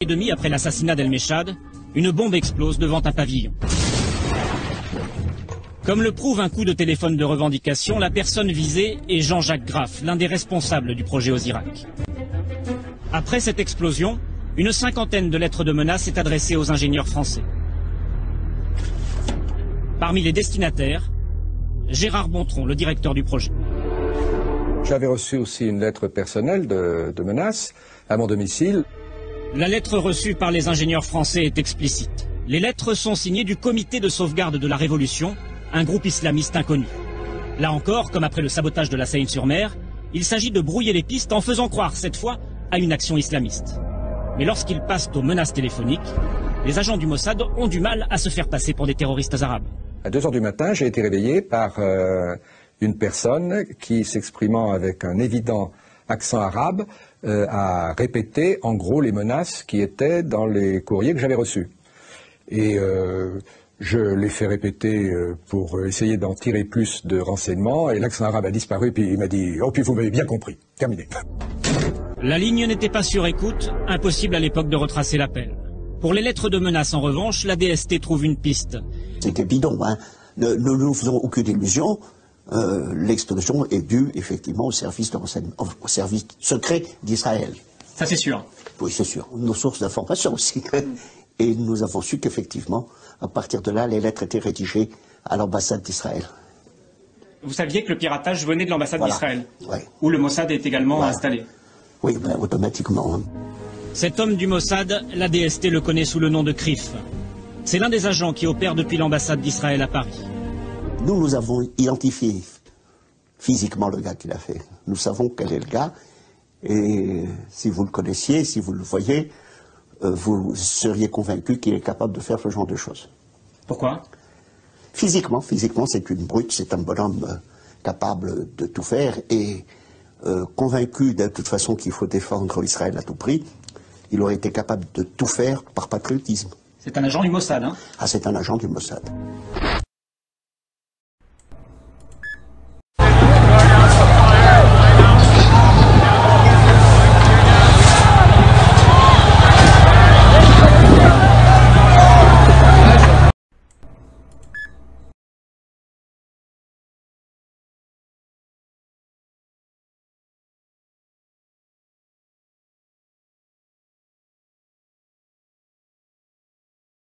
Et demi après l'assassinat d'El-Mechad, une bombe explose devant un pavillon. Comme le prouve un coup de téléphone de revendication, la personne visée est Jean-Jacques Graff, l'un des responsables du projet Osirak. Après cette explosion, une cinquantaine de lettres de menaces est adressée aux ingénieurs français. Parmi les destinataires, Gérard Bontron, le directeur du projet. J'avais reçu aussi une lettre personnelle de menace à mon domicile. La lettre reçue par les ingénieurs français est explicite. Les lettres sont signées du Comité de sauvegarde de la Révolution, un groupe islamiste inconnu. Là encore, comme après le sabotage de la Seine-sur-Mer, il s'agit de brouiller les pistes en faisant croire, cette fois, à une action islamiste. Mais lorsqu'ils passent aux menaces téléphoniques, les agents du Mossad ont du mal à se faire passer pour des terroristes arabes. À 2 heures du matin, j'ai été réveillé par une personne qui, s'exprimant avec un évident accent arabe, a répété en gros les menaces qui étaient dans les courriers que j'avais reçus. Et je l'ai fait répéter pour essayer d'en tirer plus de renseignements, et l'accent arabe a disparu, puis il m'a dit « Oh, puis vous m'avez bien compris, terminé ». La ligne n'était pas sur écoute, impossible à l'époque de retracer l'appel. Pour les lettres de menace, en revanche, la DST trouve une piste. C'était bidon, hein. Ne nous faisons aucune illusion. L'explosion est due effectivement au service de renseignement, au service secret d'Israël. Ça c'est sûr. Oui, c'est sûr. Nos sources d'information aussi. Et nous avons su qu'effectivement, à partir de là, les lettres étaient rédigées à l'ambassade d'Israël. Vous saviez que le piratage venait de l'ambassade d'Israël, ouais. Où le Mossad est également installé. Oui, ben, automatiquement. Hein. Cet homme du Mossad, la DST le connaît sous le nom de Krif. C'est l'un des agents qui opère depuis l'ambassade d'Israël à Paris. Nous avons identifié physiquement le gars qui l'a fait. Nous savons quel est le gars. Et si vous le connaissiez, si vous le voyez, vous seriez convaincu qu'il est capable de faire ce genre de choses. Pourquoi ? Physiquement, c'est une brute, c'est un bonhomme capable de tout faire. Et convaincu de toute façon qu'il faut défendre Israël à tout prix, il aurait été capable de tout faire par patriotisme. C'est un agent du Mossad, hein ? Ah, c'est un agent du Mossad.